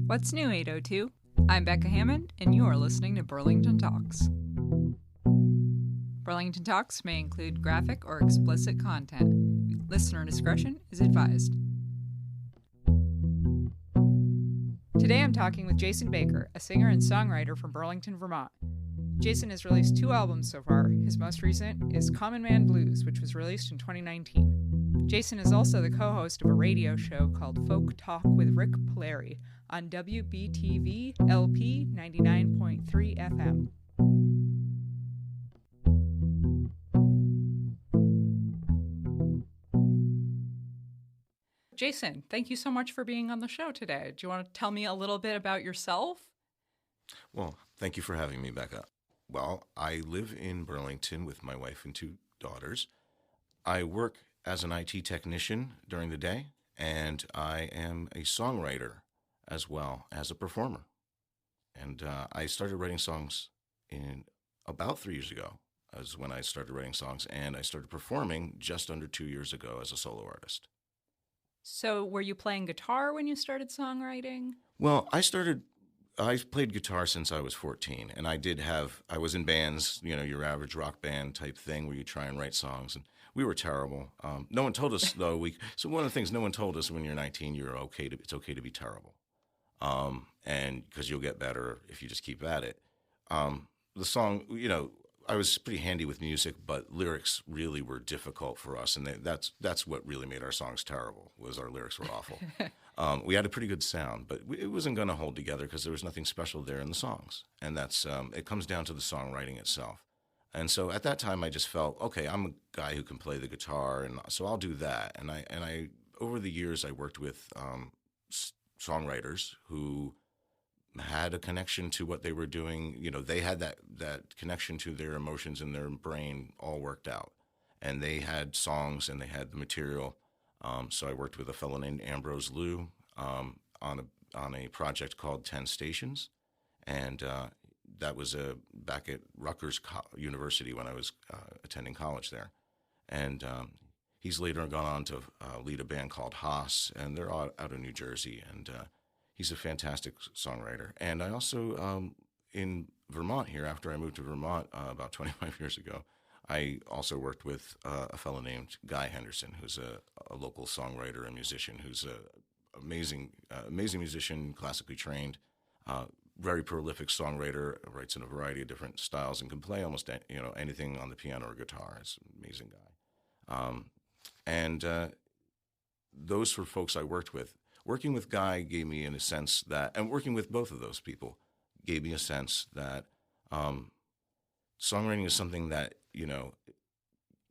What's new, 802? I'm Becca Hammond, and you're listening to Burlington Talks. Burlington Talks may include graphic or explicit content. Listener discretion is advised. Today I'm talking with Jason Baker, a singer and songwriter from Burlington, Vermont. Jason has released 2 albums so far. His most recent is Common Man Blues, which was released in 2019. Jason is also the co-host of a radio show called Folk Talk with Rick Polari on WBTV LP 99.3 FM. Jason, thank you so much for being on the show today. Do you want to tell me a little bit about yourself? Well, thank you for having me, Becca. Well, I live in Burlington with my wife and 2 daughters. I work as an IT technician during the day, and I am a songwriter as well as a performer. And I started writing songs in about 3 years ago, is when I started writing songs, and I started performing just under 2 years ago as a solo artist. So were you playing guitar when you started songwriting? Well, I played guitar since I was 14, and I was in bands, your average rock band type thing where you try and write songs, and we were terrible. No one told us, though, so one of the things no one told us when you're 19, it's okay to be terrible. And because you'll get better if you just keep at it. The song, I was pretty handy with music, but lyrics really were difficult for us, and that's what really made our songs terrible, was our lyrics were awful. We had a pretty good sound, but it wasn't going to hold together because there was nothing special there in the songs, and that's it comes down to the songwriting itself. And so at that time, I just felt, okay, I'm a guy who can play the guitar, and so I'll do that. And I over the years, I worked with songwriters who had a connection to what they were doing. They had that connection to their emotions in their brain all worked out. And they had songs and they had the material. So I worked with a fellow named Ambrose Liu on a project called 10 Stations. And that was back at Rutgers University when I was attending college there. And he's later gone on to lead a band called Haas, and they're out of New Jersey. And he's a fantastic songwriter. And I also, in Vermont here, after I moved to Vermont about 25 years ago, I also worked with a fellow named Guy Henderson, who's a local songwriter and musician, who's an amazing musician, classically trained, very prolific songwriter, writes in a variety of different styles, and can play almost anything on the piano or guitar. He's an amazing guy. And those were folks I worked with. Working with Guy gave me, in a sense that, and working with both of those people gave me a sense that songwriting is something that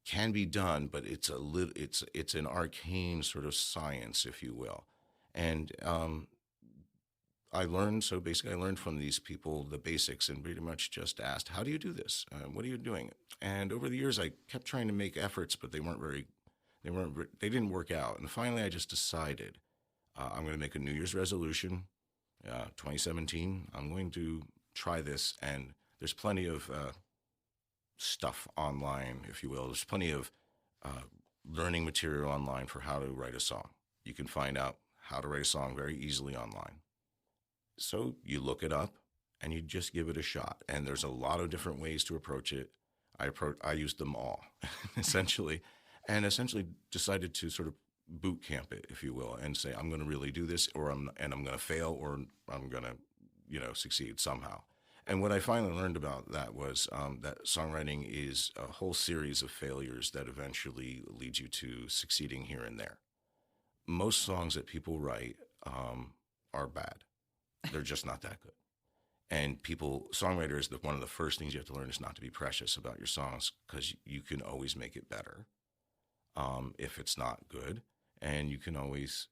can be done, but it's an arcane sort of science, if you will. And I learned from these people the basics, and pretty much just asked, "How do you do this? What are you doing?" And over the years, I kept trying to make efforts, but they didn't work out. And finally, I just decided, I'm going to make a New Year's resolution, 2017. I'm going to try this, and there's plenty of stuff online, if you will. There's plenty of learning material online for how to write a song. You can find out how to write a song very easily online. So you look it up, and you just give it a shot. And there's a lot of different ways to approach it. I used them all, essentially, and essentially decided to sort of boot camp it, if you will, and say, I'm going to really do this, or I'm going to fail, or I'm going to, succeed somehow. And what I finally learned about that was that songwriting is a whole series of failures that eventually lead you to succeeding here and there. Most songs that people write are bad. They're just not that good. And songwriters, one of the first things you have to learn is not to be precious about your songs, because you can always make it better if it's not good. And you can always,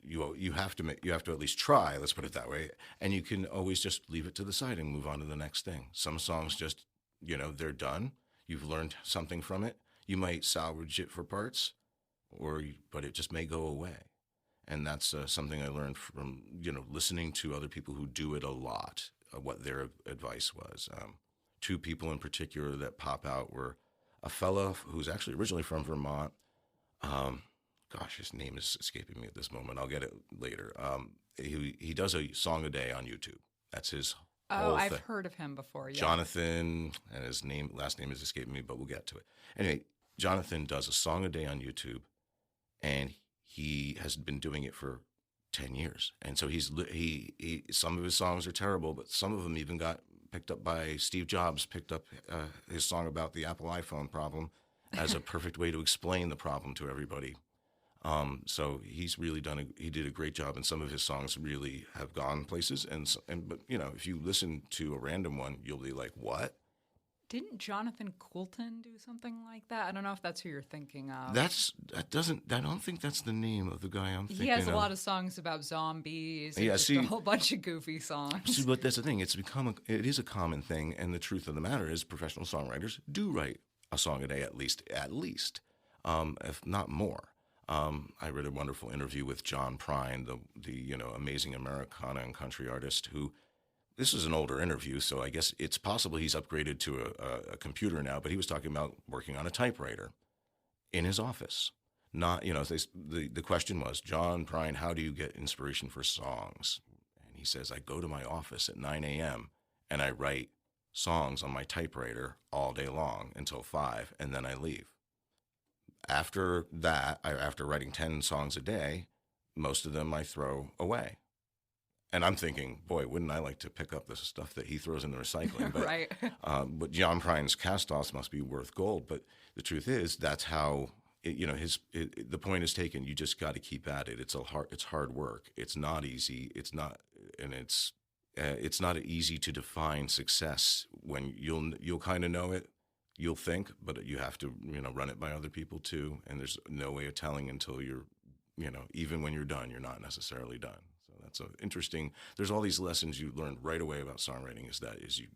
you have to at least try, let's put it that way. And you can always just leave it to the side and move on to the next thing. Some songs just, they're done. You've learned something from it. You might salvage it for parts, but it just may go away. And that's something I learned from, listening to other people who do it a lot, what their advice was. 2 people in particular that pop out were a fella who's actually originally from Vermont. gosh, his name is escaping me at this moment. I'll get it later. He does a song a day on YouTube. That's his Oh, whole I've thing. heard of him before. Yeah. Jonathan, and his last name is escaping me, but we'll get to it. Anyway, Jonathan does a song a day on YouTube, and he has been doing it for 10 years. And so he some of his songs are terrible, but some of them even got picked up by Steve Jobs, picked up his song about the Apple iPhone problem as a perfect way to explain the problem to everybody. So he's really he did a great job, and some of his songs really have gone places. But if you listen to a random one, you'll be like, what? Didn't Jonathan Coulton do something like that? I don't know if that's who you're thinking of. I don't think that's the name of the guy I'm thinking of. He has a lot of songs about zombies. And Yeah, a whole bunch of goofy songs. See, but that's the thing. It is a common thing, and the truth of the matter is, professional songwriters do write a song a day at least, if not more. I read a wonderful interview with John Prine, the amazing Americana and country artist who. This is an older interview, so I guess it's possible he's upgraded to a computer now, but he was talking about working on a typewriter in his office. Not, the question was, John Prine, how do you get inspiration for songs? And he says, I go to my office at 9 a.m. and I write songs on my typewriter all day long until 5, and then I leave. After that, after writing 10 songs a day, most of them I throw away. And I'm thinking, boy, wouldn't I like to pick up the stuff that he throws in the recycling? But, right. But John Prine's cast-offs must be worth gold. But the truth is, that's how the point is taken. You just got to keep at it. It's hard work. It's not easy. It's not easy to define success when you'll kind of know it. You'll think, but you have to run it by other people too. And there's no way of telling until you're even when you're done, you're not necessarily done. That's interesting. There's all these lessons you learn right away about songwriting.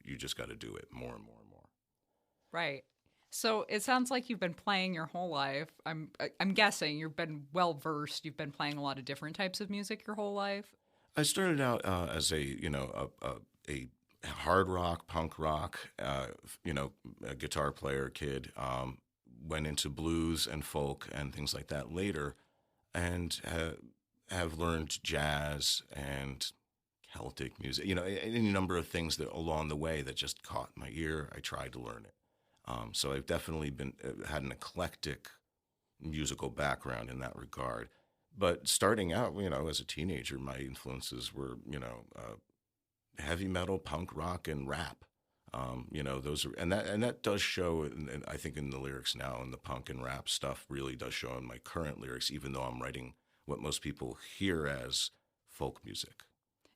You just got to do it more and more and more. Right. So it sounds like you've been playing your whole life. I'm guessing you've been well versed. You've been playing a lot of different types of music your whole life. I started out as a hard rock, punk rock, a guitar player kid. Went into blues and folk and things like that later, and. Have learned jazz and Celtic music, any number of things that along the way that just caught my ear. I tried to learn it. So I've definitely had an eclectic musical background in that regard. But starting out, as a teenager, my influences were, heavy metal, punk rock, and rap. Those are, and that does show, and I think in the lyrics now, and the punk and rap stuff really does show in my current lyrics, even though I'm writing what most people hear as folk music.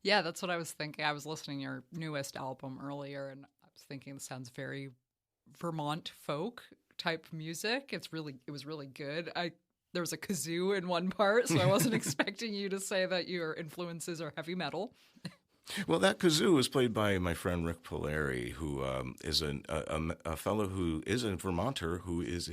Yeah, that's what I was thinking. I was listening to your newest album earlier, and I was thinking this sounds very Vermont folk type music. It was really good. There was a kazoo in one part, so I wasn't expecting you to say that your influences are heavy metal. Well, that kazoo was played by my friend Rick Polari, who is a fellow who is a Vermonter, who is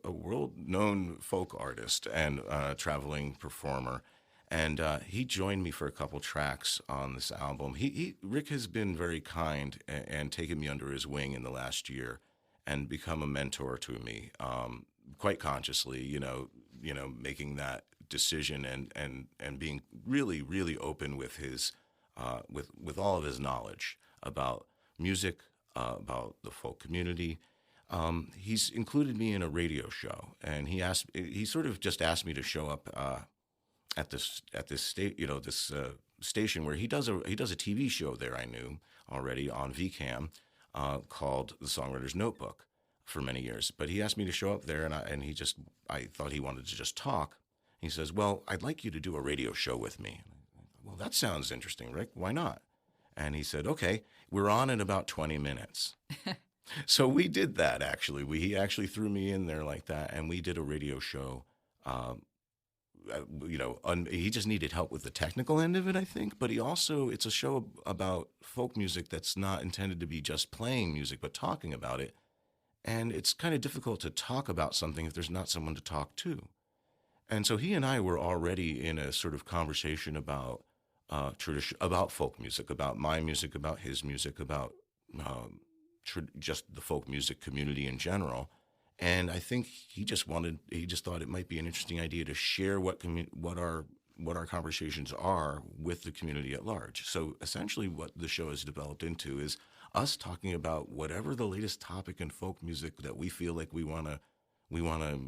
a world-known folk artist and traveling performer. And he joined me for a couple tracks on this album. Rick has been very kind and taken me under his wing in the last year and become a mentor to me, quite consciously, making that decision and being really, really open with his with all of his knowledge about music, about the folk community. He's included me in a radio show, and he sort of just asked me to show up at this station where he does a TV show there. I knew already on VCAM called The Songwriter's Notebook for many years, but he asked me to show up there, and I thought he wanted to just talk. He says, "Well, I'd like you to do a radio show with me." Well, that sounds interesting, Rick. Why not? And he said, okay, we're on in about 20 minutes. So we did that, actually. He actually threw me in there like that, and we did a radio show. He just needed help with the technical end of it, I think. But it's a show about folk music that's not intended to be just playing music, but talking about it. And it's kind of difficult to talk about something if there's not someone to talk to. And so he and I were already in a sort of conversation about about folk music, about my music, about his music, about just the folk music community in general. And I think he just thought it might be an interesting idea to share what our conversations are with the community at large. So essentially what the show has developed into is us talking about whatever the latest topic in folk music that we feel like we want to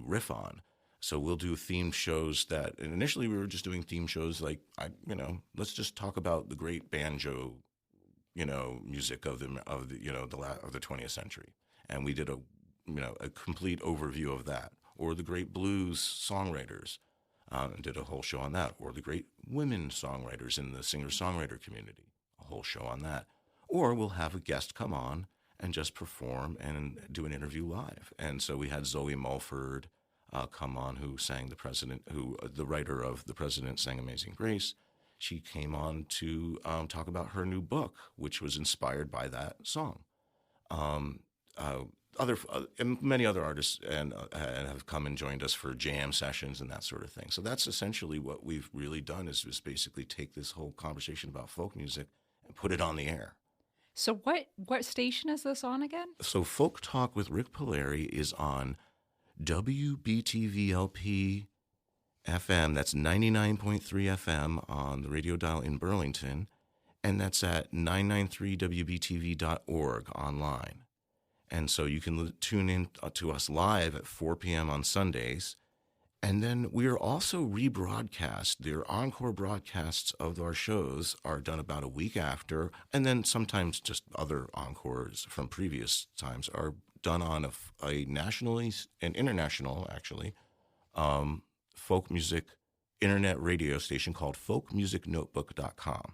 riff on. So we'll do themed shows and initially we were just doing theme shows like, let's just talk about the great banjo, music of the 20th century. And we did a complete overview of that, or the great blues songwriters, and did a whole show on that, or the great women songwriters in the singer-songwriter community, a whole show on that. Or we'll have a guest come on and just perform and do an interview live. And so we had Zoe Mulford come on, who sang the writer of The President Sang Amazing Grace. She came on to talk about her new book, which was inspired by that song. And many other artists and have come and joined us for jam sessions and that sort of thing. So that's essentially what we've really done is basically take this whole conversation about folk music and put it on the air. So what station is this on again? So Folk Talk with Rick Polari is on WBTVLP FM. That's 99.3 FM on the radio dial in Burlington. And that's at 993wbtv.org online. And so you can tune in to us live at 4 p.m. on Sundays. And then we are also rebroadcast. Their encore broadcasts of our shows are done about a week after. And then sometimes just other encores from previous times are done on a nationally and international, actually, folk music internet radio station called folkmusicnotebook.com.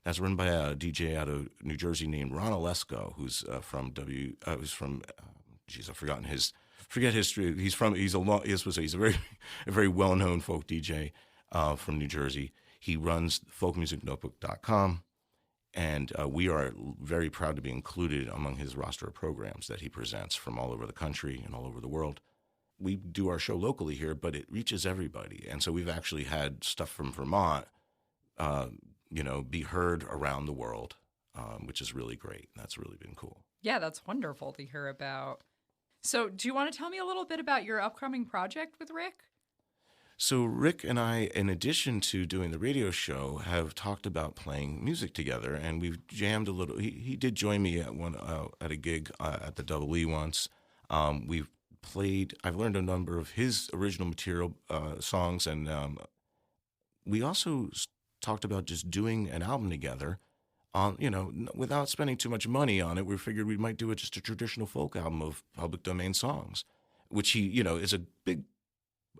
That's run by a DJ out of New Jersey named Ron Olesko, who's forget history. He's a very well-known folk DJ from New Jersey. He runs folkmusicnotebook.com, and we are very proud to be included among his roster of programs that he presents from all over the country and all over the world. We do our show locally here, but it reaches everybody, and so we've actually had stuff from Vermont, be heard around the world, which is really great. That's really been cool. Yeah, that's wonderful to hear about. So do you want to tell me a little bit about your upcoming project with Rick? So Rick and I, in addition to doing the radio show, have talked about playing music together, and we've jammed a little. He did join me at a gig at the Double E once. We've played. I've learned a number of his original material songs, and we also talked about just doing an album together. Without spending too much money on it, we figured we might do just a traditional folk album of public domain songs, which he, is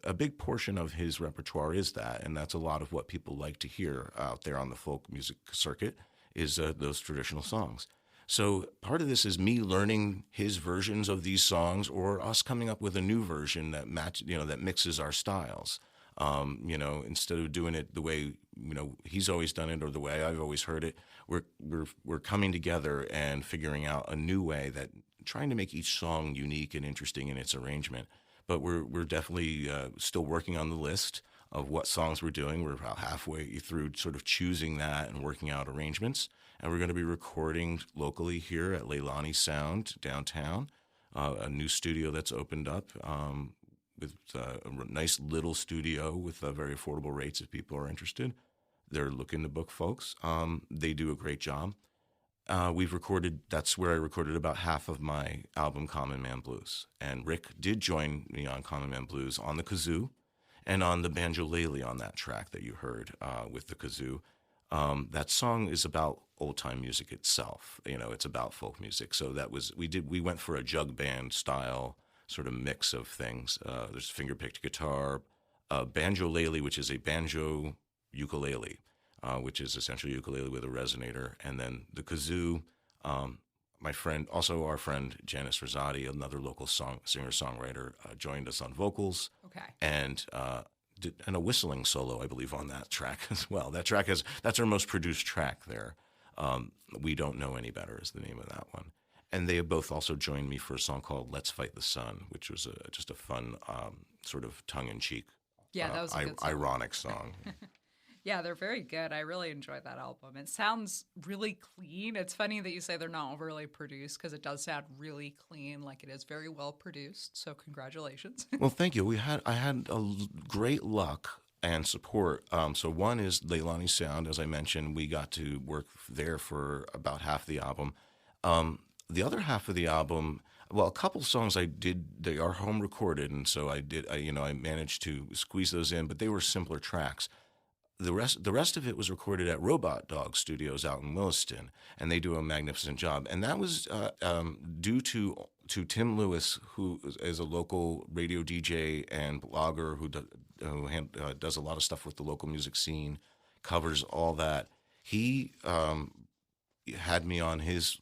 a big portion of his repertoire is that, and that's a lot of what people like to hear out there on the folk music circuit is those traditional songs. So part of this is me learning his versions of these songs, or us coming up with a new version that that mixes our styles. Instead of doing it the way he's always done it or the way I've always heard it, we're coming together and figuring out a new way that trying to make each song unique and interesting in its arrangement. But we're definitely still working on the list of what songs we're doing. We're about halfway through sort of choosing that and working out arrangements. And we're going to be recording locally here at Leilani Sound downtown, a new studio that's opened up. With a nice little studio with very affordable rates if people are interested. They're looking to book folks. They do a great job. That's where I recorded about half of my album, Common Man Blues. And Rick did join me on Common Man Blues on the kazoo and on the banjo-lele on that track that you heard with the kazoo. That song is about old-time music itself. It's about folk music. So we went for a jug band style sort of mix of things. There's finger-picked guitar, banjo-lele, which is a banjo ukulele, which is essentially ukulele with a resonator, and then the kazoo. Our friend Janice Rosati, another local singer-songwriter, joined us on vocals. Okay. And a whistling solo, I believe, on that track as well. That's our most produced track there. We Don't Know Any Better is the name of that one. And they have both also joined me for a song called Let's Fight the Sun, which was just a fun sort of tongue-in-cheek, that was a good song. ironic song. Yeah, they're very good. I really enjoyed that album. It sounds really clean. It's funny that you say they're not overly produced because it does sound really clean, like it is very well produced. So congratulations. Well, thank you. I had great luck and support. So one is Leilani Sound, as I mentioned. We got to work there for about half the album. The other half of the album, well, a couple songs I did. They are home recorded, and so I managed to squeeze those in, but they were simpler tracks. The rest of it was recorded at Robot Dog Studios out in Williston, and they do a magnificent job. And that was due to Tim Lewis, who is a local radio DJ and blogger who does a lot of stuff with the local music scene, covers all that. He had me on his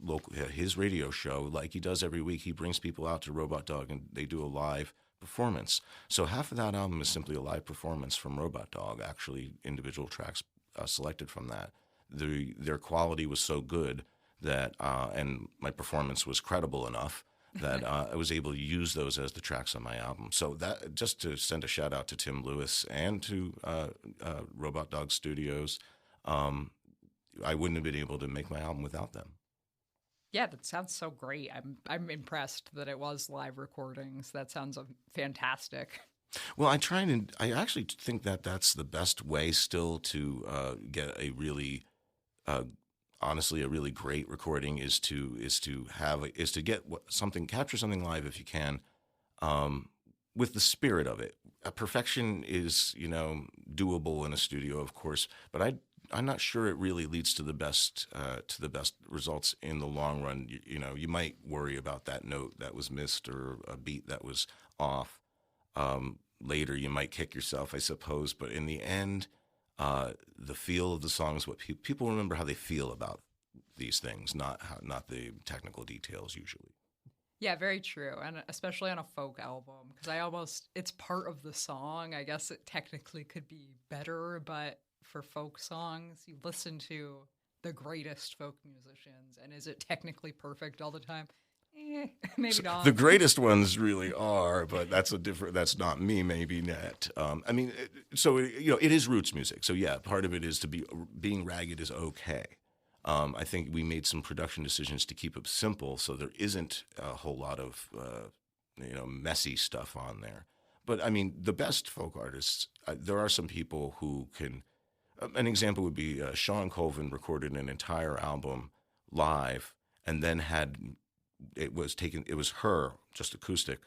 radio show like he does every week. He brings people out to Robot Dog, and they do a live performance. So half of that album is simply a live performance from Robot Dog, actually individual tracks selected from that. Their quality was so good that, and my performance was credible enough that I was able to use those as the tracks on my album. So that, just to send a shout out to Tim Lewis and to Robot Dog Studios, I wouldn't have been able to make my album without them. Yeah, that sounds so great. I'm impressed that it was live recordings. That sounds fantastic. Well, I actually think that that's the best way still to get a really, honestly, a really great recording is to get capture something live if you can, with the spirit of it. Perfection is doable in a studio, of course, but I'm not sure it really leads to the best results in the long run. You might worry about that note that was missed or a beat that was off. Later, you might kick yourself, I suppose. But in the end, the feel of the song is what people remember, how they feel about these things, not the technical details usually. Yeah, very true. And especially on a folk album, because it's part of the song. I guess it technically could be better, but for folk songs, you listen to the greatest folk musicians, and is it technically perfect all the time? Maybe not. The greatest ones really are, but that's not me, maybe not. It is roots music. So yeah, part of it is being ragged is okay. I think we made some production decisions to keep it simple, so there isn't a whole lot of messy stuff on there. But I mean, the best folk artists, there are some people who can. An example would be Sean Colvin recorded an entire album live, and then it was her just acoustic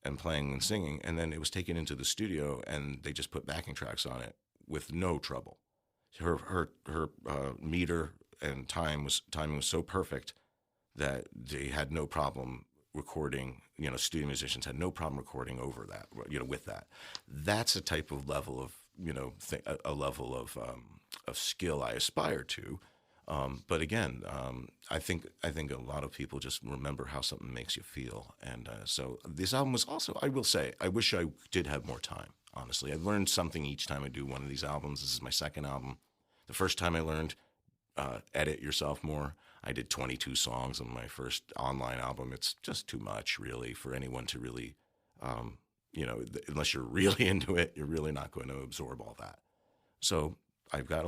and playing and singing, and then it was taken into the studio and they just put backing tracks on it with no trouble. Her meter and timing was so perfect that they had no problem recording. Studio musicians had no problem recording over that. With that, that's a type of level of a level of skill I aspire to. But again, I think a lot of people just remember how something makes you feel. And so this album was also, I will say, I wish I did have more time, honestly. I learned something each time I do one of these albums. This is my second album. The first time I learned edit yourself more. I did 22 songs on my first online album. It's just too much, really, for anyone to really, unless you're really into it, you're really not going to absorb all that. So I've got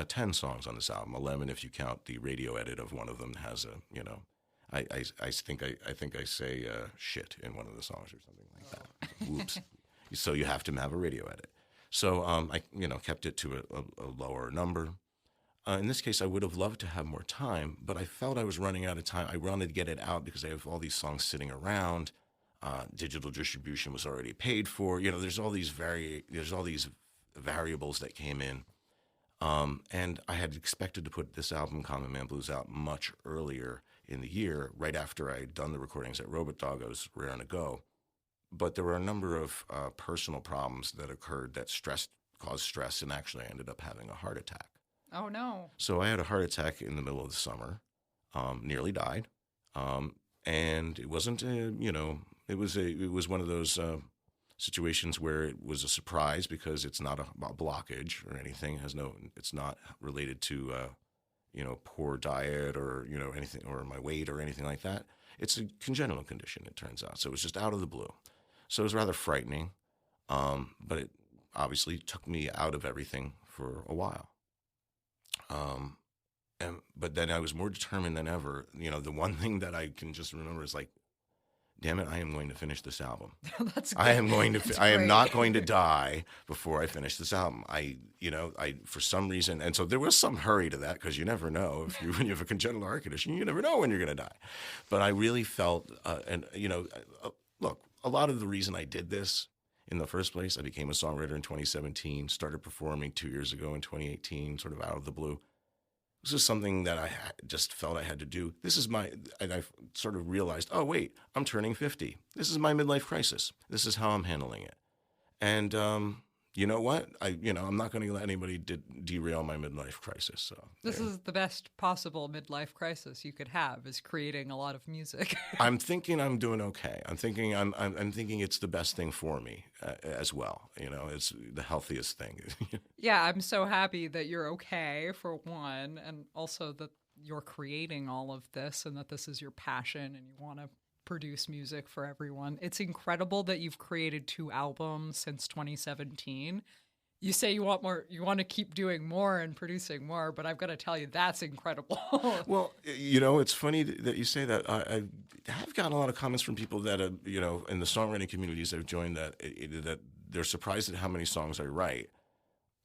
10 songs on this album. 11 if you count the radio edit of one of them has I think I say shit in one of the songs or something like that. Whoops. So you have to have a radio edit. So I kept it to a lower number. In this case, I would have loved to have more time, but I felt I was running out of time. I wanted to get it out because I have all these songs sitting around. Digital distribution was already paid for. There's all these variables that came in. And I had expected to put this album, Common Man Blues, out much earlier in the year, right after I had done the recordings at Robot Dog. I was raring to go. But there were a number of personal problems that occurred that caused stress, and actually I ended up having a heart attack. Oh, no. So I had a heart attack in the middle of the summer, nearly died. And it wasn't, it was one of those situations where it was a surprise because it's not a blockage or anything. It's not related to, poor diet or, anything, or my weight or anything like that. It's a congenital condition, it turns out. So it was just out of the blue. So it was rather frightening. But obviously took me out of everything for a while. But then I was more determined than ever. The one thing that I can just remember is like, damn it, I am going to finish this album. That's I am good. going to. That's I am great. not going to die before I finish this album. I for some reason, and so there was some hurry to that because you never know when you have a congenital heart condition, you never know when you're going to die. But I really felt, look, a lot of the reason I did this in the first place, I became a songwriter in 2017, started performing 2 years ago in 2018, sort of out of the blue. This is something that I just felt I had to do. And I sort of realized, oh, wait, I'm turning 50. This is my midlife crisis. This is how I'm handling it. And you know what? I'm not going to let anybody derail my midlife crisis. So This is the best possible midlife crisis you could have, is creating a lot of music. I'm thinking I'm doing okay. I'm thinking it's the best thing for me as well. It's the healthiest thing. Yeah, I'm so happy that you're okay, for one, and also that you're creating all of this and that this is your passion and you want to produce music for everyone. It's incredible that you've created 2 albums since 2017. You say you want more, you want to keep doing more and producing more, but I've got to tell you, that's incredible. Well, it's funny that you say that. I have gotten a lot of comments from people that, in the songwriting communities I've joined that they're surprised at how many songs I write.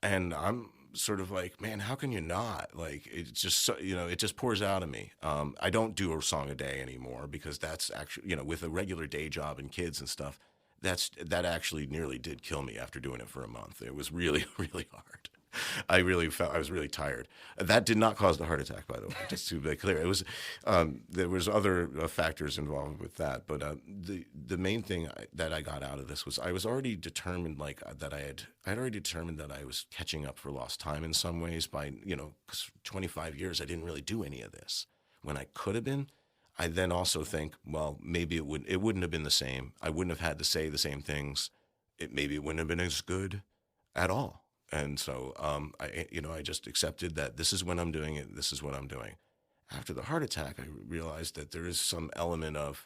And I'm sort of like, man, how can you not? Like, it's just so, it just pours out of me. I don't do a song a day anymore because that's actually, with a regular day job and kids and stuff, that actually nearly did kill me after doing it for a month. It was really, really hard. I really felt I was really tired. That did not cause the heart attack, by the way, just to be clear. It was there was other factors involved with that, but the main thing that I got out of this was I was already determined, like that I had already determined that I was catching up for lost time in some ways by 'cause 25 years I didn't really do any of this when I could have been. I then also think, well, maybe it wouldn't have been the same. I wouldn't have had to say the same things. Maybe it wouldn't have been as good at all. And so, I just accepted that this is when I'm doing it. This is what I'm doing. After the heart attack, I realized that there is some element of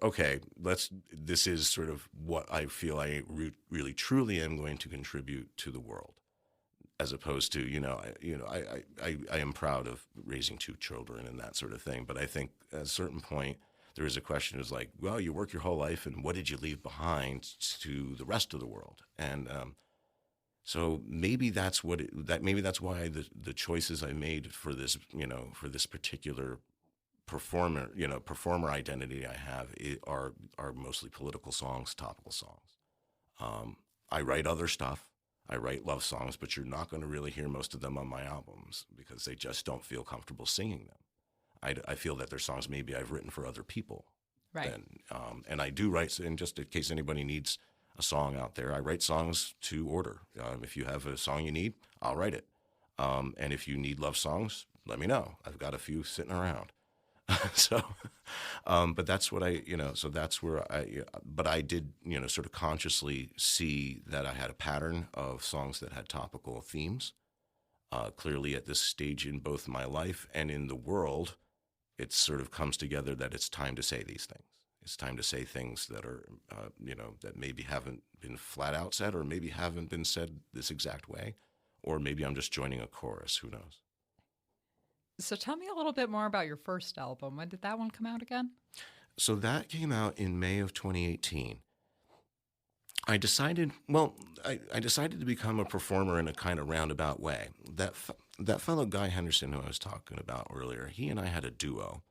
okay, this is sort of what I feel I really truly am going to contribute to the world, as opposed to, I am proud of raising 2 children and that sort of thing. But I think at a certain point, there is a question is like, well, you work your whole life, and what did you leave behind to the rest of the world? And so maybe that's why the choices I made for this, for this particular performer identity I have are mostly political songs, topical songs. I write other stuff. I write love songs, but you're not going to really hear most of them on my albums because they just don't feel comfortable singing them. I feel that they're songs maybe I've written for other people. Right. And I do write, and just in case anybody needs a song out there, I write songs to order. If you have a song you need, I'll write it. And if you need love songs, let me know. I've got a few sitting around. But that's what so that's where but I did, sort of consciously see that I had a pattern of songs that had topical themes. Clearly at this stage in both my life and in the world, it sort of comes together that it's time to say these things. It's time to say things that are, that maybe haven't been flat out said, or maybe haven't been said this exact way, or maybe I'm just joining a chorus. Who knows? So tell me a little bit more about your first album. When did that one come out again? So that came out in May of 2018. I decided to become a performer in a kind of roundabout way. That fellow Guy Henderson who I was talking about earlier, he and I had a duo,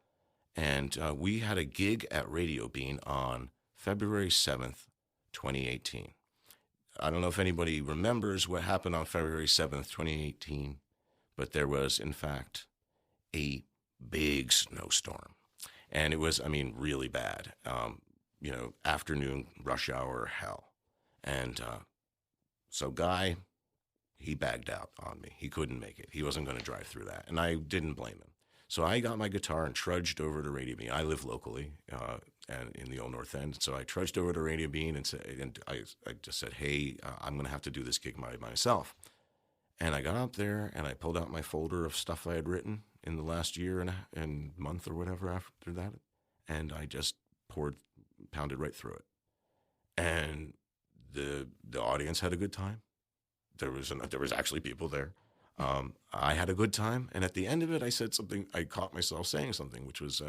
and we had a gig at Radio Bean on February 7th, 2018. I don't know if anybody remembers what happened on February 7th, 2018, but there was, in fact, a big snowstorm. And it was, really bad. Afternoon rush hour hell. And so Guy, he bagged out on me. He couldn't make it. He wasn't going to drive through that. And I didn't blame him. So I got my guitar and trudged over to Radio Bean. I live locally and in the Old North End. So I trudged over to Radio Bean and I just said, hey, I'm going to have to do this gig by myself. And I got up there and I pulled out my folder of stuff I had written in the last year and month or whatever after that. And I just pounded right through it. And the audience had a good time. There was actually people there. I had a good time, and at the end of it, I said something. I caught myself saying something, which was,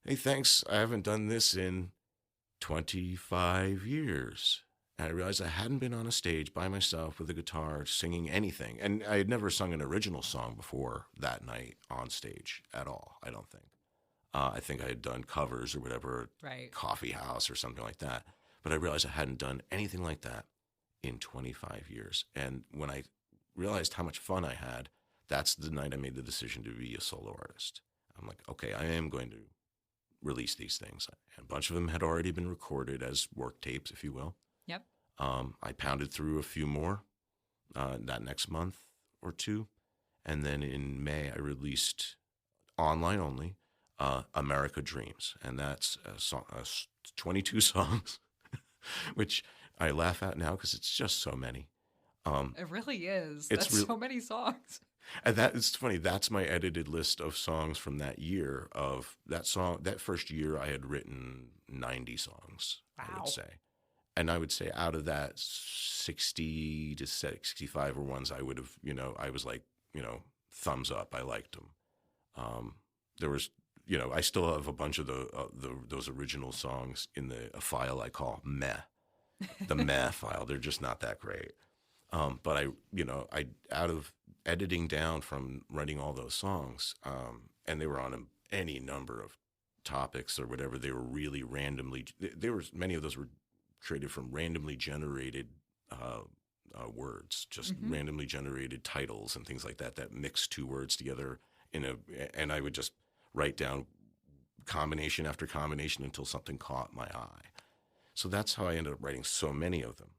"Hey, thanks. I haven't done this in 25 years." And I realized I hadn't been on a stage by myself with a guitar singing anything, and I had never sung an original song before that night on stage at all. I don't think. I think I had done covers or whatever, Right. Coffee House or something like that. But I realized I hadn't done anything like that in 25 years. And when I realized how much fun I had, that's the night I made the decision to be a solo artist. I'm like, okay, I am going to release these things. And a bunch of them had already been recorded as work tapes, if you will. Yep. I pounded through a few more that next month or two. And then in May, I released online only America Dreams. And that's 22 songs, which I laugh at now because it's just so many. It really is. That's so many songs. And it's funny. That's my edited list of songs from that year. Of that song, that first year, I had written 90 songs. Wow. I would say, and I would say out of that, 60 to 65 were ones I would have. I was like, thumbs up. I liked them. There was, I still have a bunch of those original songs in a file I call Meh, the Meh file. They're just not that great. But I out of editing down from writing all those songs, and they were on any number of topics or whatever. They were really randomly. Many of those were created from randomly generated words, just randomly generated titles and things like that. That mixed two words together and I would just write down combination after combination until something caught my eye. So that's how I ended up writing so many of them.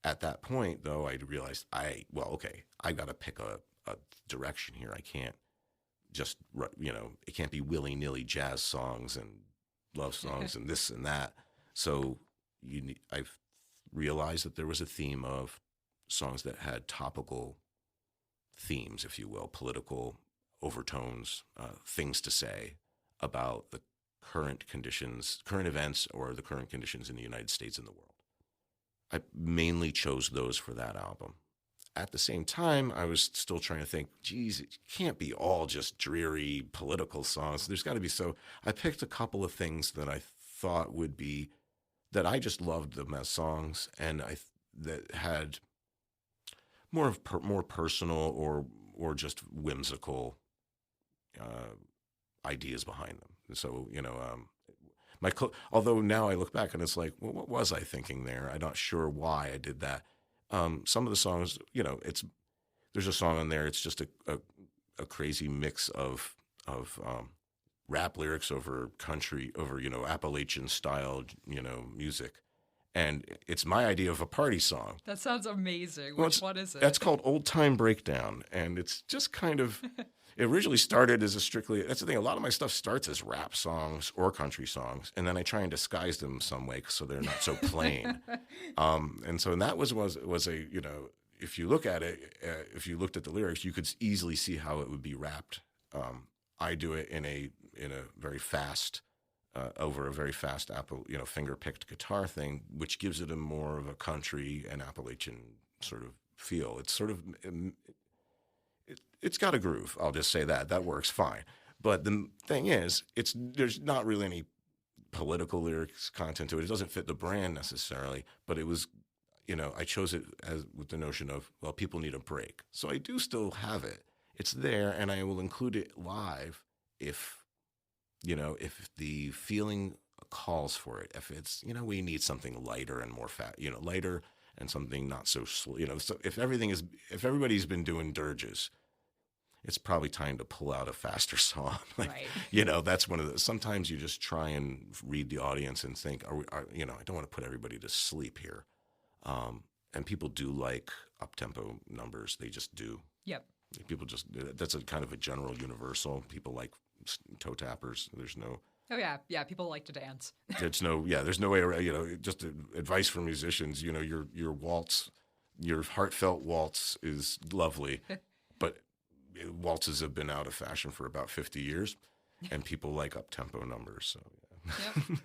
At that point, though, I realized I got to pick a direction here. I can't just, it can't be willy-nilly jazz songs and love songs and this and that. So I've realized that there was a theme of songs that had topical themes, if you will, political overtones, things to say about the current events, or the current conditions in the United States and the world. I mainly chose those for that album. At the same time, I was still trying to think, geez, it can't be all just dreary political songs. There's got to be. So I picked a couple of things that I thought that I just loved them as songs, and that had more personal or just whimsical ideas behind them. So, although now I look back and it's like, well, what was I thinking there? I'm not sure why I did that. Some of the songs, there's a song on there. It's just a crazy mix of rap lyrics over country, over, Appalachian style, music. And it's my idea of a party song. That sounds amazing. Which one is it? That's called Old Time Breakdown. And it's just kind of, it originally started as that's the thing, a lot of my stuff starts as rap songs or country songs. And then I try and disguise them some way so they're not so plain. And that was a, if you look at it, if you looked at the lyrics, you could easily see how it would be rapped. I do it in a very fast, over a very fast finger-picked guitar thing, which gives it a more of a country and Appalachian sort of feel. It's sort of, it's got a groove. I'll just say that works fine. But the thing is, there's not really any political lyrics content to it. It doesn't fit the brand necessarily, but it was, I chose it with the notion of, well, people need a break. So I do still have it. It's there, and I will include it live if the feeling calls for it. If it's, we need something lighter and more lighter and something not so slow. So if everybody's been doing dirges, it's probably time to pull out a faster song. Right. That's one of the. Sometimes you just try and read the audience and think, I don't want to put everybody to sleep here. And people do like up-tempo numbers. They just do. Yep. People that's a kind of a general universal. People like toe tappers. There's no. Oh yeah. People like to dance. There's no way around. Just advice for musicians. Your waltz, your heartfelt waltz is lovely, but waltzes have been out of fashion for about 50 years, and people like up tempo numbers. So yeah. Yep.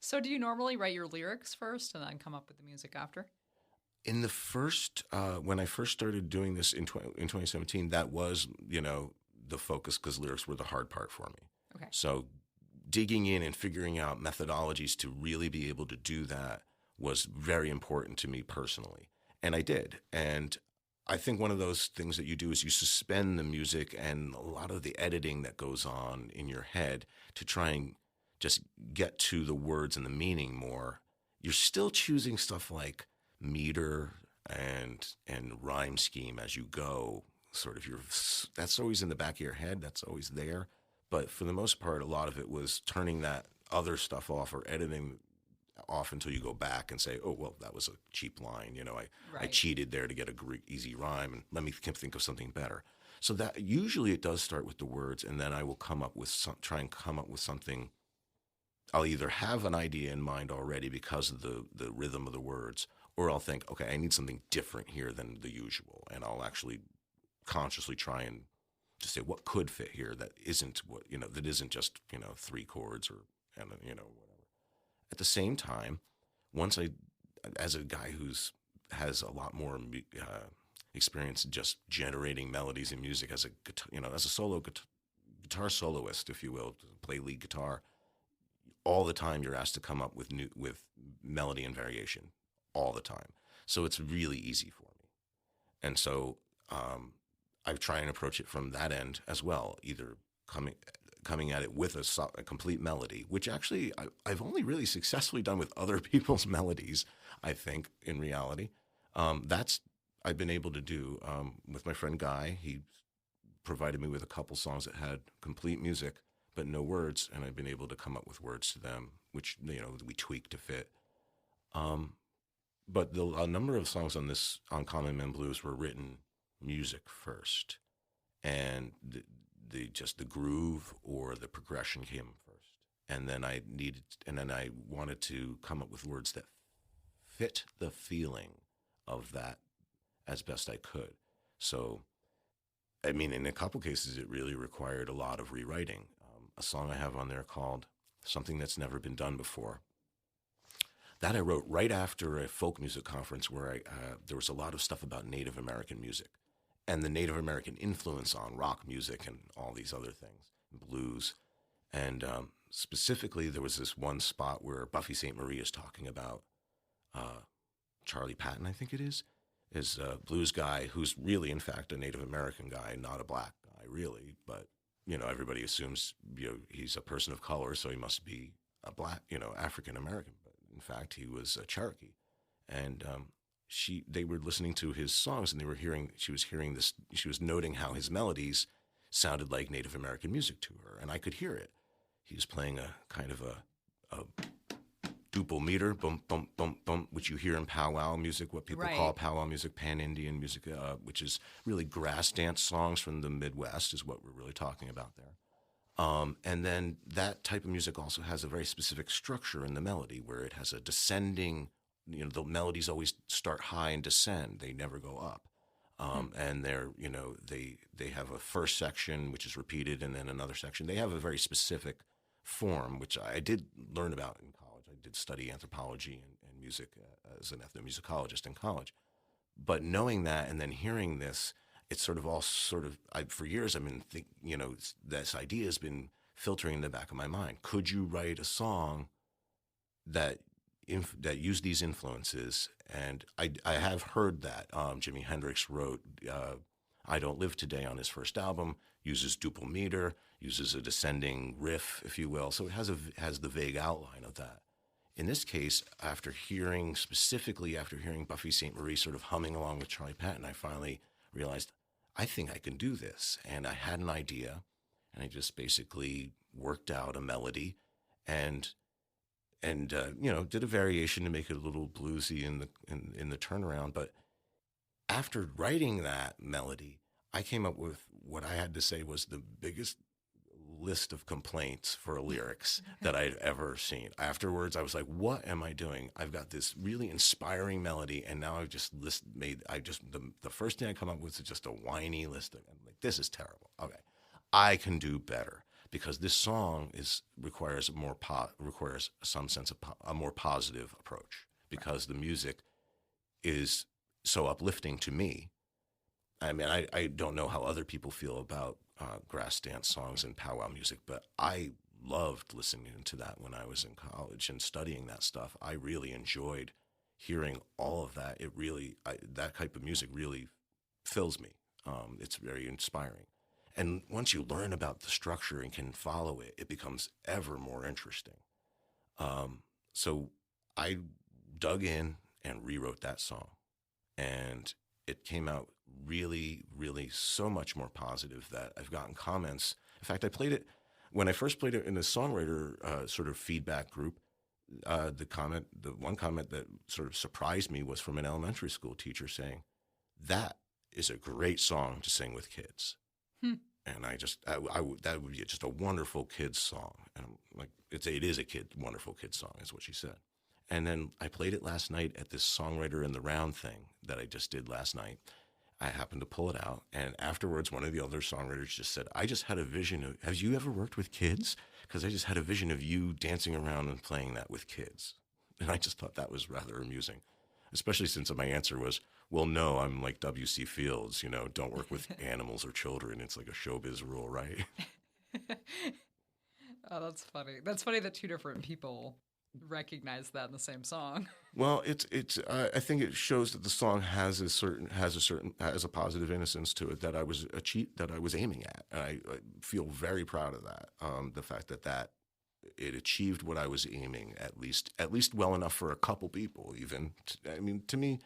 So do you normally write your lyrics first and then come up with the music after? In the first, when I first started doing this in 2017, that was, the focus because lyrics were the hard part for me. Okay. So digging in and figuring out methodologies to really be able to do that was very important to me personally. And I did. And I think one of those things that you do is you suspend the music and a lot of the editing that goes on in your head to try and just get to the words and the meaning more. You're still choosing stuff like meter and rhyme scheme as you go. Sort of that's always in the back of your head. That's always there. But for the most part, a lot of it was turning that other stuff off or editing off until you go back and say, oh, well, that was a cheap line. I cheated there to get a easy rhyme, and let me think of something better. So that usually it does start with the words, and then I will try and come up with something. I'll either have an idea in mind already because of the rhythm of the words, or I'll think, okay, I need something different here than the usual, and I'll actually consciously try and just say what could fit here that isn't that isn't just three chords or whatever. At the same time, as a guy has a lot more experience just generating melodies in music as a solo guitar soloist, if you will, to play lead guitar, all the time you're asked to come up with melody and variation all the time. So it's really easy for me, and so I try and approach it from that end as well, either coming at it with a complete melody, which actually I've only really successfully done with other people's melodies, I think, in reality. I've been able to do with my friend Guy. He provided me with a couple songs that had complete music but no words, and I've been able to come up with words to them, which we tweak to fit. But a number of songs on Common Man Blues were written music first, and the groove or the progression came first, and then I wanted to come up with words that fit the feeling of that as best I could. So, I mean, in a couple cases, it really required a lot of rewriting. A song I have on there called "Something That's Never Been Done Before." That I wrote right after a folk music conference where there was a lot of stuff about Native American music and the Native American influence on rock music and all these other things, blues. And specifically, there was this one spot where Buffy St. Marie is talking about Charlie Patton, I think it is a blues guy who's really, in fact, a Native American guy, not a black guy, really. But, everybody assumes, he's a person of color, so he must be a black, African American. But in fact, he was a Cherokee. And they were listening to his songs, and she was noting how his melodies sounded like Native American music to her, and I could hear it. He was playing a kind of a duple meter, bum, bum, bum, bum, which you hear in powwow music, what people call powwow music, pan-Indian music, which is really grass dance songs from the Midwest is what we're really talking about there. And then that type of music also has a very specific structure in the melody where it has a descending, the melodies always start high and descend. They never go up. And they have a first section, which is repeated, and then another section. They have a very specific form, which I did learn about in college. I did study anthropology and music as an ethnomusicologist in college. But knowing that and then hearing this, it's for years I've been thinking, this idea has been filtering in the back of my mind. Could you write a song that used these influences? And I have heard that. Jimi Hendrix wrote I Don't Live Today on his first album, uses duple meter, uses a descending riff, if you will. So it has the vague outline of that. In this case, after hearing Buffy St. Marie sort of humming along with Charlie Patton, I finally realized, I think I can do this. And I had an idea, and I just basically worked out a melody and did a variation to make it a little bluesy in the turnaround. But after writing that melody, I came up with what I had to say was the biggest list of complaints for lyrics that I'd ever seen. Afterwards, I was like, what am I doing? I've got this really inspiring melody, and now I've just the first thing I come up with is just a whiny list. I'm like, this is terrible. Okay, I can do better. because this song requires some sense of a more positive approach, because the music is so uplifting to me. I mean, I don't know how other people feel about grass dance songs and powwow music, but I loved listening to that when I was in college and studying that stuff. I really enjoyed hearing all of that. That type of music really fills me. It's very inspiring. And once you learn about the structure and can follow it, it becomes ever more interesting. So I dug in and rewrote that song. And it came out really, really so much more positive that I've gotten comments. In fact, when I first played it in the Songwriter sort of feedback group. The one comment that sort of surprised me was from an elementary school teacher saying, "That is a great song to sing with kids." And that would be just a wonderful kids song. And I'm like, it is a wonderful kids song, is what she said. And then I played it last night at this Songwriter in the Round thing that I just did last night. I happened to pull it out, and afterwards, one of the other songwriters just said, "I just had a vision of, have you ever worked with kids? Because I just had a vision of you dancing around and playing that with kids." And I just thought that was rather amusing, especially since my answer was, well, no, I'm like W.C. Fields, don't work with animals or children. It's like a showbiz rule, right? Oh, that's funny. That's funny that two different people recognize that in the same song. Well, I think it shows that the song has a positive innocence to it that I was aiming at, and I feel very proud of that. The fact that it achieved what I was aiming, at least well enough for a couple people. Even I mean, to me,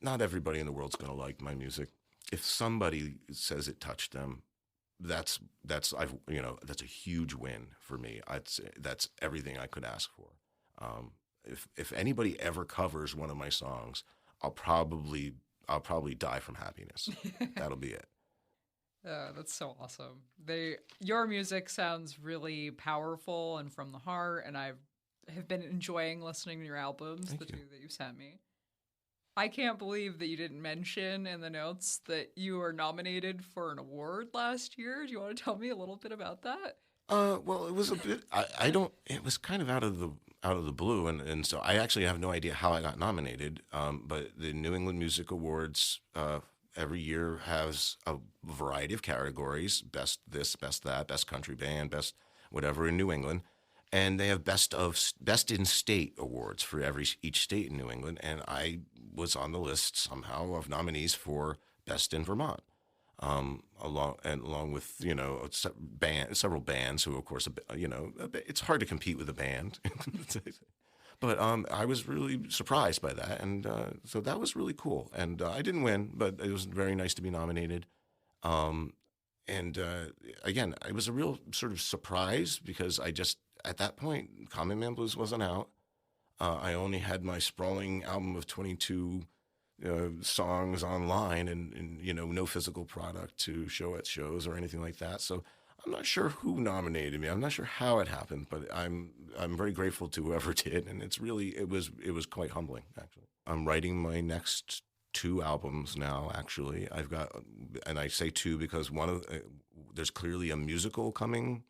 not everybody in the world's going to like my music. If somebody says it touched them, that's a huge win for me. That's everything I could ask for. If anybody ever covers one of my songs, I'll probably die from happiness. That'll be it. That's so awesome. Your music sounds really powerful and from the heart, and I have been enjoying listening to your albums, two that you sent me. I can't believe that you didn't mention in the notes that you were nominated for an award last year. Do you want to tell me a little bit about that? Well, it was a bit. It was kind of out of the blue, and so I actually have no idea how I got nominated. But the New England Music Awards every year has a variety of categories: best this, best that, best country band, best whatever in New England, and they have best in state awards for each state in New England, and I was on the list somehow of nominees for best in Vermont. Along with several bands who, of course, it's hard to compete with a band, but I was really surprised by that, and so that was really cool. And I didn't win, but it was very nice to be nominated. And again, it was a real sort of surprise because at that point, Common Man Blues wasn't out. I only had my sprawling album of 22. Songs online and no physical product to show at shows or anything like that. So I'm not sure who nominated me. I'm not sure how it happened, but I'm very grateful to whoever did, and it was quite humbling, actually. I'm writing my next 2 albums now. Actually, I've got, and I say 2 because there's clearly a musical coming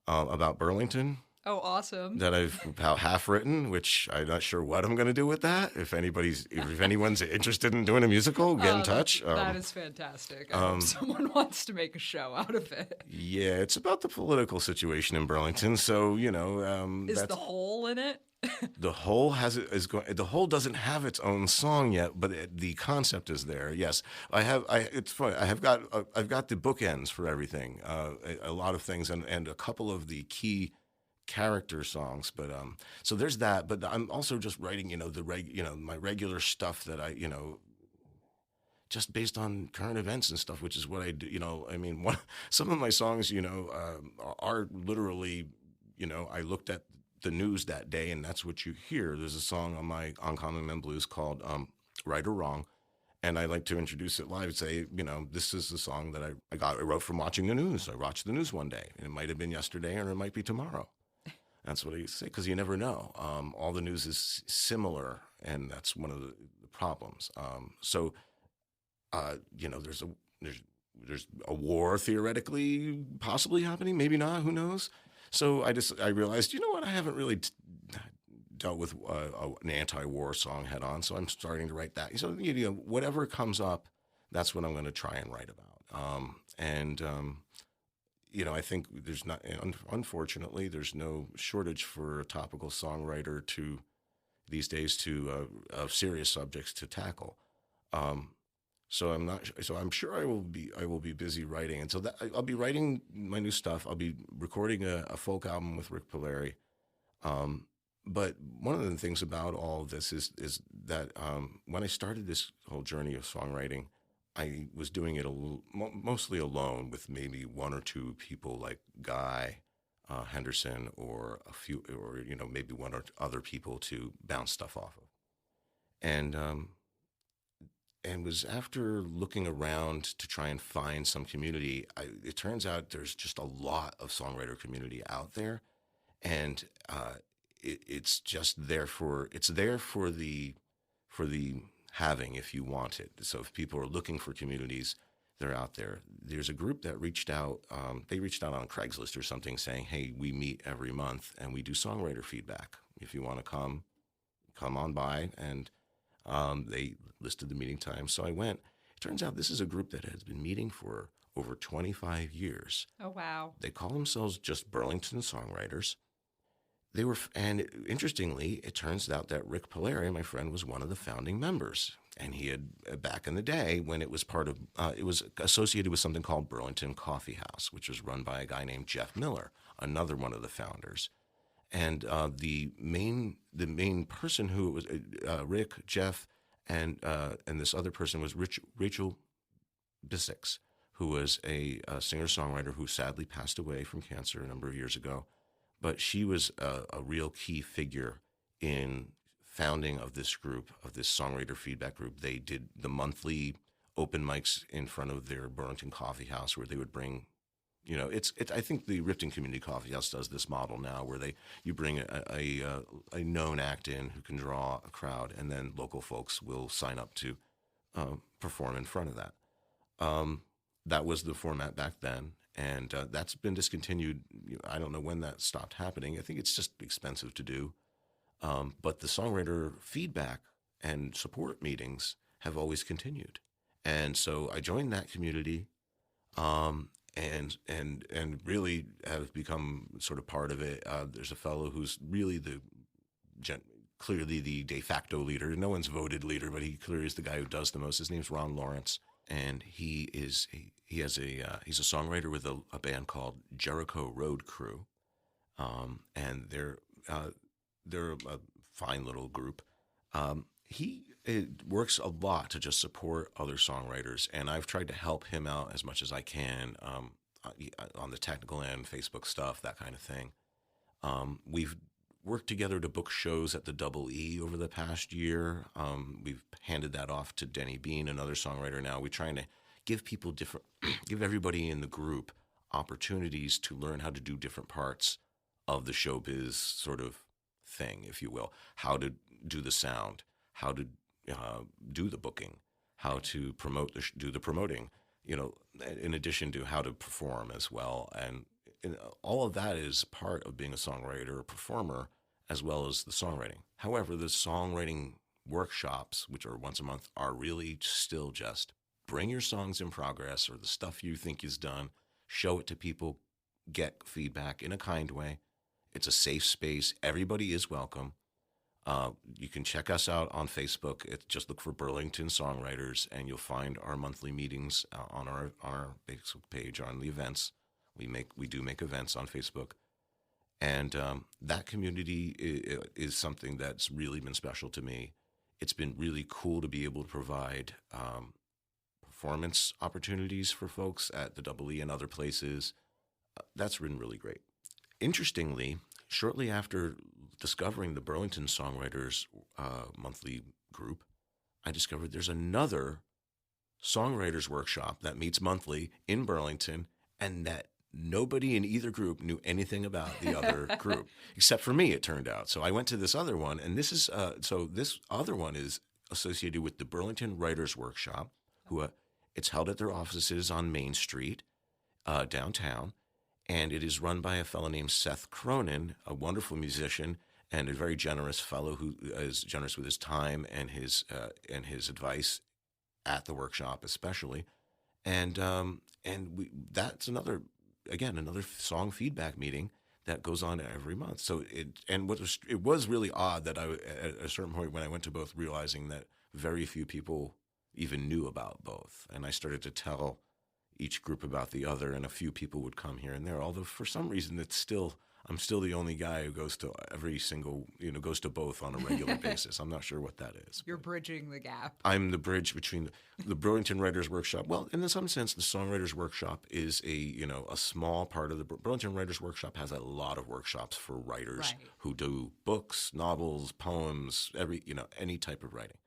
about Burlington. Oh, awesome. That I've about half written, which I'm not sure what I'm going to do with that. If anyone's interested in doing a musical, get in touch. That is fantastic. I hope someone wants to make a show out of it. Yeah, it's about the political situation in Burlington. So, is the Hole in it? The Hole the Hole doesn't have its own song yet, but the concept is there. Yes, it's funny. I've got the bookends for everything. A lot of things and a couple of the key character songs, but so there's that. But I'm also just writing, my regular stuff that I, just based on current events and stuff, which is what I do. Some of my songs, are literally, I looked at the news that day, and that's what you hear. There's a song on Common Man Blues called "Right or Wrong," and I like to introduce it live and say, this is the song that I wrote from watching the news. I watched the news one day, and it might have been yesterday, or it might be tomorrow. That's what I say, because you never know. All the news is similar, and that's one of the problems. There's there's a war theoretically possibly happening, maybe not, who knows? So I realized, you know what, I haven't really dealt with an anti-war song head on, so I'm starting to write that. So whatever comes up, that's what I'm going to try and write about. I think there's not, unfortunately, there's no shortage for a topical songwriter these days of serious subjects to tackle. So I'm sure I will be busy writing, and so that I'll be writing my new stuff. I'll be recording a folk album with Rick Polari. But one of the things about all of this is that when I started this whole journey of songwriting, I was doing it mostly alone with maybe one or two people like Guy Henderson or maybe one or other people to bounce stuff off of. And was after looking around to try and find some community, it turns out there's just a lot of songwriter community out there, and it's there for the having if you want it. So if people are looking for communities, they're out there. There's a group that reached out. They reached out on Craigslist or something, saying, "Hey, we meet every month and we do songwriter feedback. If you want to come on by." And they listed the meeting time, so I went. It turns out this is a group that has been meeting for over 25 years. Oh, wow. They call themselves just Burlington Songwriters. And interestingly, it turns out that Rick Polari, my friend, was one of the founding members. And he had, back in the day when it was it was associated with something called Burlington Coffee House, which was run by a guy named Jeff Miller, another one of the founders. And the main person who was Rick, Jeff, and this other person was Rachel Bissix, who was a singer-songwriter who sadly passed away from cancer a number of years ago. But she was a real key figure in founding of this group, of this songwriter feedback group. They did the monthly open mics in front of their Burlington Coffee House, where they would bring, I think the Ripton Community Coffee House does this model now, where you bring a known act in who can draw a crowd, and then local folks will sign up to perform in front of that. That was the format back then. And that's been discontinued. I don't know when that stopped happening. I think it's just expensive to do. But the songwriter feedback and support meetings have always continued. And so I joined that community and really have become sort of part of it. There's a fellow who's really clearly the de facto leader. No one's voted leader, but he clearly is the guy who does the most. His name's Ron Lawrence. And he's a songwriter with a band called Jericho Road Crew, and they're a fine little group. He works a lot to just support other songwriters, and I've tried to help him out as much as I can on the technical end, Facebook stuff, that kind of thing. We've worked together to book shows at the Double E over the past year. We've handed that off to Denny Bean, another songwriter now. We're trying to give everybody in the group opportunities to learn how to do different parts of the showbiz sort of thing, if you will. How to do the sound, how to do the booking, how to do the promoting, in addition to how to perform as well. And all of that is part of being a songwriter or performer, as well as the songwriting. However, the songwriting workshops, which are once a month, are really still just bring your songs in progress or the stuff you think is done, show it to people, get feedback in a kind way. It's a safe space. Everybody is welcome. You can check us out on Facebook. Just look for Burlington Songwriters, and you'll find our monthly meetings on our Facebook page on the events. We do make events on Facebook, and that community is something that's really been special to me. It's been really cool to be able to provide performance opportunities for folks at the Double E and other places. That's been really great. Interestingly, shortly after discovering the Burlington Songwriters monthly group, I discovered there's another songwriters workshop that meets monthly in Burlington, and that nobody in either group knew anything about the other group, except for me, it turned out. So I went to this other one, and this other one is associated with the Burlington Writers Workshop, who It's held at their offices on Main Street, downtown, and it is run by a fellow named Seth Cronin, a wonderful musician and a very generous fellow who is generous with his time and his advice at the workshop, especially. And that's another song feedback meeting that goes on every month. So it was really odd that at a certain point when I went to both, realizing that very few people even knew about both, and I started to tell each group about the other, and a few people would come here and there. Although for some reason I'm still the only guy who goes to goes to both on a regular basis. I'm not sure what that is. You're bridging the gap. I'm the bridge between the Burlington Writers Workshop. Well, in some sense, the Songwriters Workshop is a small part of the Burlington Writers Workshop has a lot of workshops for writers who do books, novels, poems, any type of writing.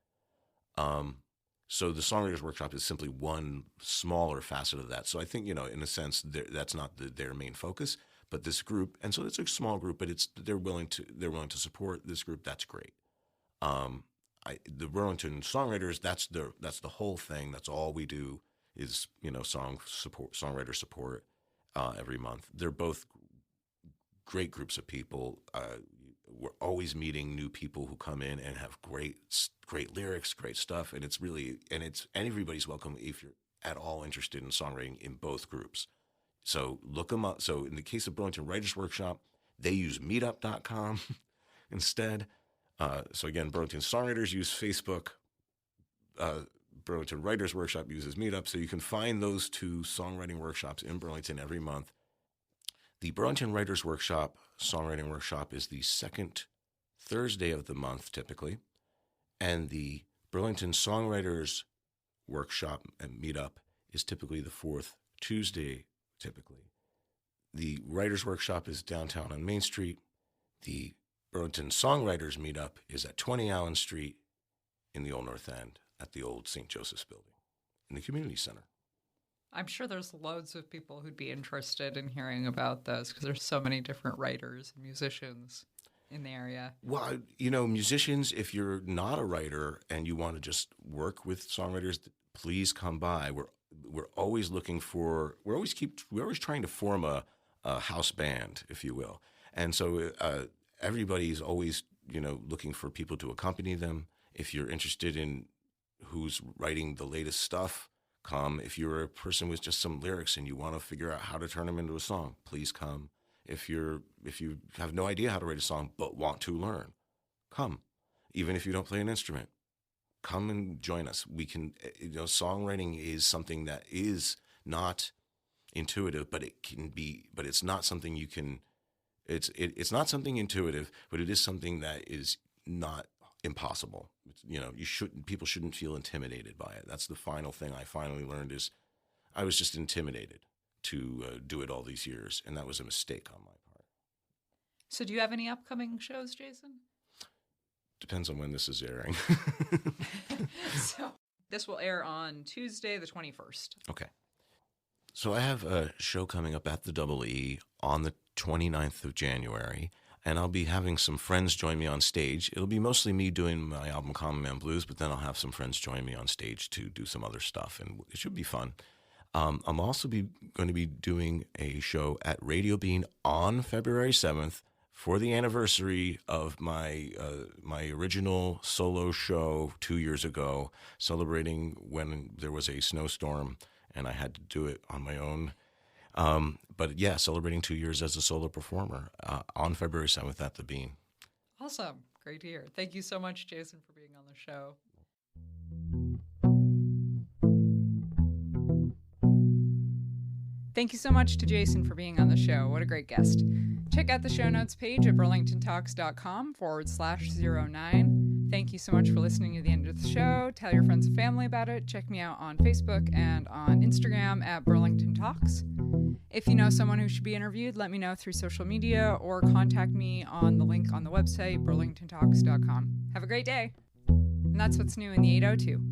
So the Songwriters Workshop is simply one smaller facet of that. So I think, in a sense, that's not their main focus, but this group, and so it's a small group, but they're willing to support this group. That's great. The Burlington Songwriters, that's the whole thing. That's all we do is songwriter support every month. They're both great groups of people. We're always meeting new people who come in and have great lyrics, great stuff, and everybody's welcome if you're at all interested in songwriting in both groups. So look them up. So in the case of Burlington Writers Workshop, they use meetup.com instead. So again, Burlington Songwriters use Facebook. Burlington Writers Workshop uses Meetup. So you can find those two songwriting workshops in Burlington every month. The Burlington Writers Workshop, Songwriting Workshop, is the second Thursday of the month, typically. And the Burlington Songwriters Workshop and Meetup is typically the fourth Tuesday, typically. The Writers Workshop is downtown on Main Street. The Burlington Songwriters Meetup is at 20 Allen Street in the Old North End at the old St. Joseph's building in the community center. I'm sure there's loads of people who'd be interested in hearing about those because there's so many different writers and musicians in the area. Well, musicians, if you're not a writer and you want to just work with songwriters, please come by. We're always we're always trying to form a house band, if you will. And so everybody's always, looking for people to accompany them. If you're interested in who's writing the latest stuff, come. If you're a person with just some lyrics and you want to figure out how to turn them into a song, please come. If you have no idea how to write a song but want to learn, come. Even if you don't play an instrument, come and join us. We can, songwriting is something that is not intuitive, but it can be. But it's not something you can. It's not something intuitive, but it is something that is not impossible. People shouldn't feel intimidated by it. That's the final thing I finally learned is I was just intimidated to do it all these years, and that was a mistake on my part. So do you have any upcoming shows, Jason? Depends on when this is airing. So this will air on Tuesday, the 21st. Okay. So I have a show coming up at the Double E on the 29th of January, and I'll be having some friends join me on stage. It'll be mostly me doing my album Common Man Blues, but then I'll have some friends join me on stage to do some other stuff, and it should be fun. I'm also going to be doing a show at Radio Bean on February 7th for the anniversary of my original solo show 2 years ago, celebrating when there was a snowstorm and I had to do it on my own. But yeah, celebrating 2 years as a solo performer on February 7th at the Bean. Awesome. Great to hear. Thank you so much, Jason, for being on the show. Thank you so much to Jason for being on the show. What a great guest. Check out the show notes page at burlingtontalks.com/09. Thank you so much for listening to the end of the show. Tell your friends and family about it. Check me out on Facebook and on Instagram at Burlington Talks. If you know someone who should be interviewed, let me know through social media or contact me on the link on the website, burlingtontalks.com. Have a great day. And that's what's new in the 802.